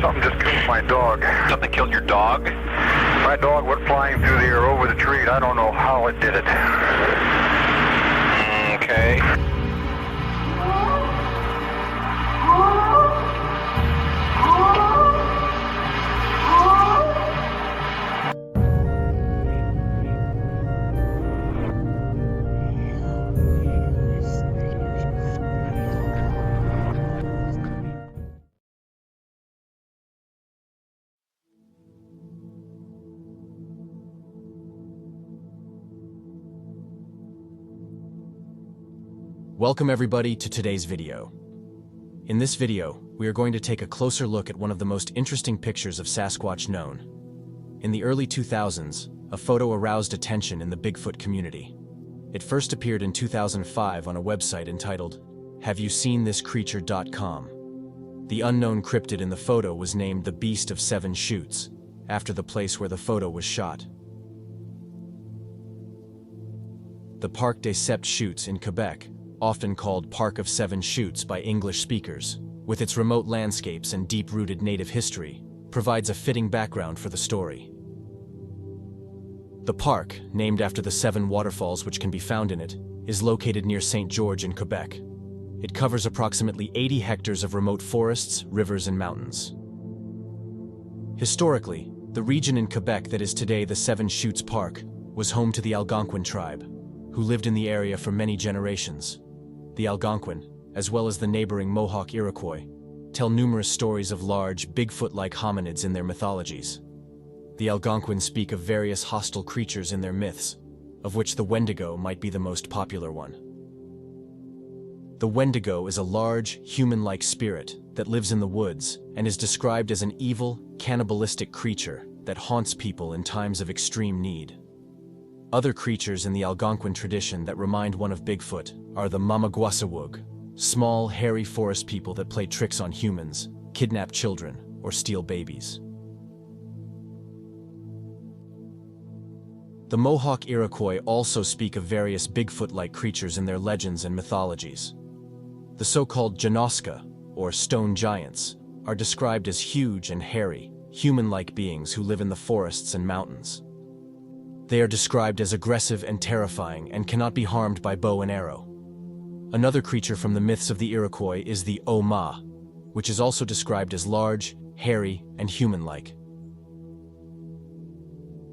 Something just killed my dog. Something killed your dog? My dog went flying through the air over the tree, and I don't know how it did it. Okay. Welcome everybody to today's video. In this video, we are going to take a closer look at one of the most interesting pictures of Sasquatch known. In the early 2000s, a photo aroused attention in the Bigfoot community. It first appeared in 2005 on a website entitled HaveYouSeenThisCreature.com. The unknown cryptid in the photo was named the Beast of Seven Chutes, after the place where the photo was shot. The Parc des Sept Chutes in Quebec, often called Park of Seven Chutes by English speakers, with its remote landscapes and deep-rooted native history, provides a fitting background for the story. The park, named after the 7 waterfalls which can be found in it, is located near St. George in Quebec. It covers approximately 80 hectares of remote forests, rivers, and mountains. Historically, the region in Quebec that is today the Seven Chutes Park was home to the Algonquin tribe, who lived in the area for many generations. The Algonquin, as well as the neighboring Mohawk Iroquois, tell numerous stories of large, Bigfoot-like hominids in their mythologies. The Algonquin speak of various hostile creatures in their myths, of which the Wendigo might be the most popular one. The Wendigo is a large, human-like spirit that lives in the woods and is described as an evil, cannibalistic creature that haunts people in times of extreme need. Other creatures in the Algonquin tradition that remind one of Bigfoot are the Mamagwasawug, small, hairy forest people that play tricks on humans, kidnap children, or steal babies. The Mohawk Iroquois also speak of various Bigfoot-like creatures in their legends and mythologies. The so-called Janoska, or stone giants, are described as huge and hairy, human-like beings who live in the forests and mountains. They are described as aggressive and terrifying and cannot be harmed by bow and arrow. Another creature from the myths of the Iroquois is the Oma, which is also described as large, hairy, and human-like.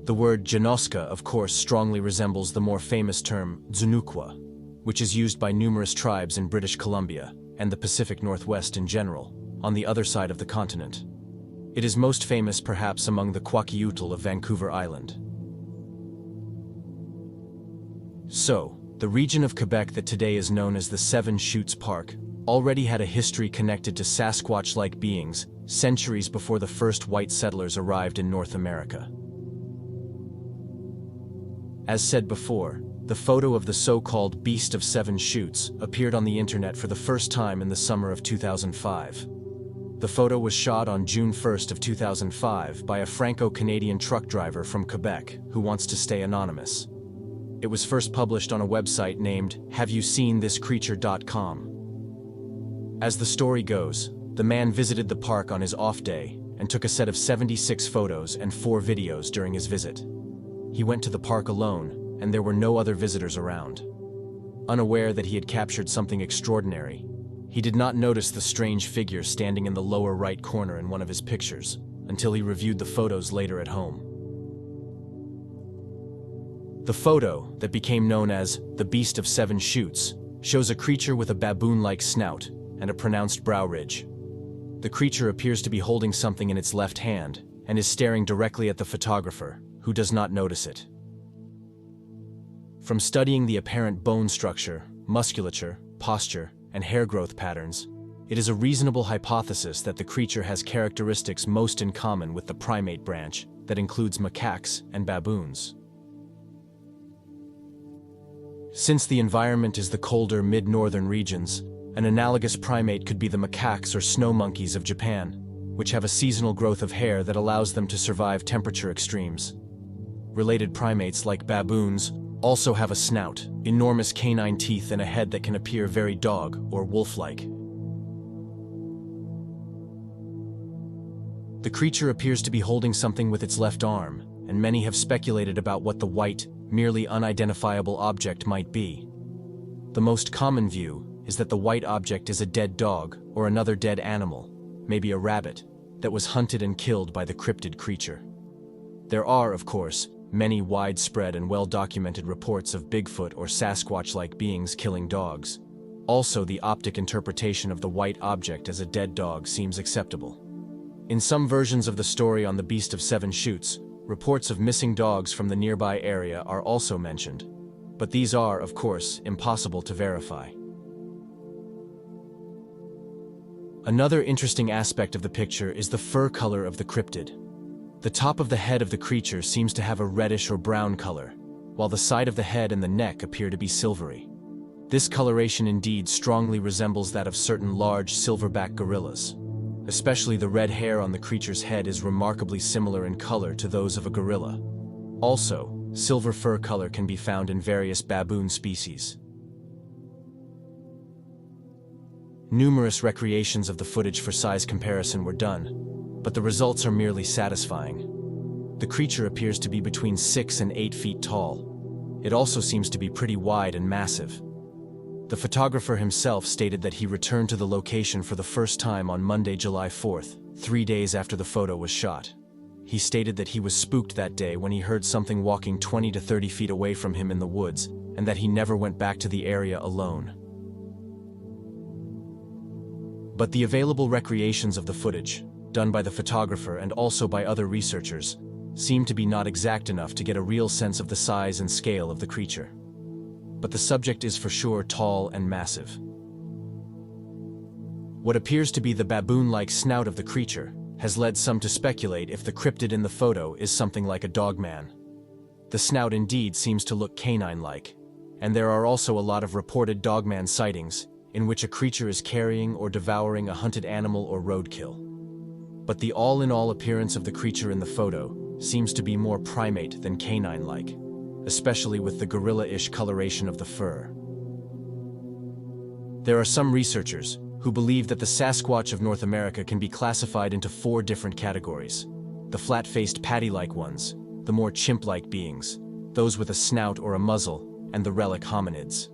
The word Janoska, of course, strongly resembles the more famous term Zunukwa, which is used by numerous tribes in British Columbia and the Pacific Northwest in general, on the other side of the continent. It is most famous perhaps among the Kwakiutl of Vancouver Island. So, the region of Quebec that today is known as the Seven Chutes Park already had a history connected to Sasquatch-like beings centuries before the first white settlers arrived in North America. As said before, the photo of the so-called Beast of Seven Chutes appeared on the internet for the first time in the summer of 2005. The photo was shot on June 1st of 2005 by a Franco-Canadian truck driver from Quebec who wants to stay anonymous. It was first published on a website named HaveYouSeenThisCreature.com. As the story goes, the man visited the park on his off day and took a set of 76 photos and 4 videos during his visit. He went to the park alone, and there were no other visitors around. Unaware that he had captured something extraordinary, he did not notice the strange figure standing in the lower right corner in one of his pictures until he reviewed the photos later at home. The photo, that became known as the Beast of Seven Chutes, shows a creature with a baboon-like snout and a pronounced brow ridge. The creature appears to be holding something in its left hand and is staring directly at the photographer, who does not notice it. From studying the apparent bone structure, musculature, posture, and hair growth patterns, it is a reasonable hypothesis that the creature has characteristics most in common with the primate branch that includes macaques and baboons. Since the environment is the colder mid-northern regions, an analogous primate could be the macaques or snow monkeys of Japan, which have a seasonal growth of hair that allows them to survive temperature extremes. Related primates like baboons also have a snout, enormous canine teeth, and a head that can appear very dog or wolf-like. The creature appears to be holding something with its left arm, and many have speculated about what the white, merely unidentifiable object might be. The most common view is that the white object is a dead dog or another dead animal, maybe a rabbit, that was hunted and killed by the cryptid creature. There are, of course, many widespread and well-documented reports of Bigfoot or Sasquatch-like beings killing dogs. Also, the optic interpretation of the white object as a dead dog seems acceptable. In some versions of the story on the Beast of Seven Chutes, reports of missing dogs from the nearby area are also mentioned, but these are, of course, impossible to verify. Another interesting aspect of the picture is the fur color of the cryptid. The top of the head of the creature seems to have a reddish or brown color, while the side of the head and the neck appear to be silvery. This coloration indeed strongly resembles that of certain large silverback gorillas. Especially the red hair on the creature's head is remarkably similar in color to those of a gorilla. Also, silver fur color can be found in various baboon species. Numerous recreations of the footage for size comparison were done, but the results are merely satisfying. The creature appears to be between 6 and 8 feet tall. It also seems to be pretty wide and massive. The photographer himself stated that he returned to the location for the first time on Monday, July 4th, 3 days after the photo was shot. He stated that he was spooked that day when he heard something walking 20 to 30 feet away from him in the woods, and that he never went back to the area alone. But the available recreations of the footage, done by the photographer and also by other researchers, seem to be not exact enough to get a real sense of the size and scale of the creature. But the subject is for sure tall and massive. What appears to be the baboon-like snout of the creature has led some to speculate if the cryptid in the photo is something like a dogman. The snout indeed seems to look canine-like, and there are also a lot of reported dogman sightings in which a creature is carrying or devouring a hunted animal or roadkill. But the all-in-all appearance of the creature in the photo seems to be more primate than canine-like, especially with the gorilla-ish coloration of the fur. There are some researchers who believe that the Sasquatch of North America can be classified into 4 different categories: the flat-faced patty-like ones, the more chimp-like beings, those with a snout or a muzzle, and the relic hominids.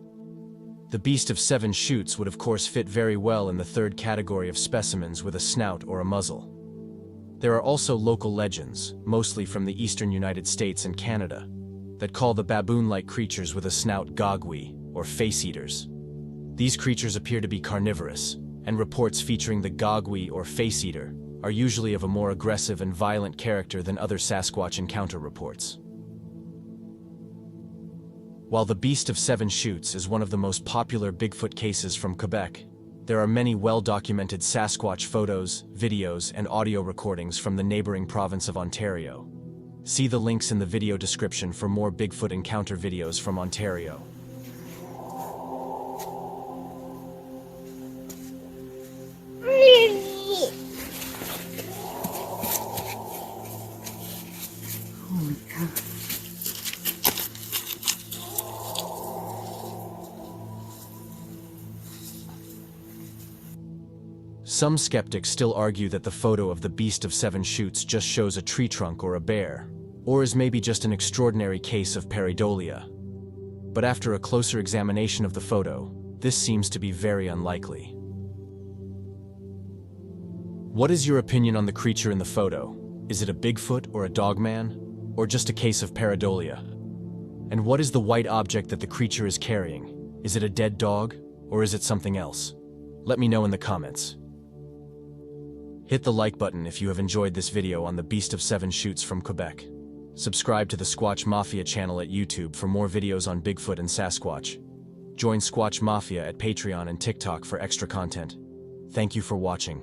The Beast of Seven Chutes would of course fit very well in the 3rd category of specimens with a snout or a muzzle. There are also local legends, mostly from the eastern United States and Canada, that call the baboon-like creatures with a snout gogwe, or face-eaters. These creatures appear to be carnivorous, and reports featuring the gogwe or face-eater are usually of a more aggressive and violent character than other Sasquatch encounter reports. While the Beast of Seven Chutes is one of the most popular Bigfoot cases from Quebec, there are many well-documented Sasquatch photos, videos, and audio recordings from the neighboring province of Ontario. See the links in the video description for more Bigfoot encounter videos from Ontario. Some skeptics still argue that the photo of the Beast of Seven Chutes just shows a tree trunk or a bear, or is maybe just an extraordinary case of pareidolia. But after a closer examination of the photo, this seems to be very unlikely. What is your opinion on the creature in the photo? Is it a Bigfoot or a dogman, or just a case of pareidolia? And what is the white object that the creature is carrying? Is it a dead dog, or is it something else? Let me know in the comments. Hit the like button if you have enjoyed this video on the Beast of Seven Chutes from Quebec. Subscribe to the Squatch Mafia channel at YouTube for more videos on Bigfoot and Sasquatch. Join Squatch Mafia at Patreon and TikTok for extra content. Thank you for watching.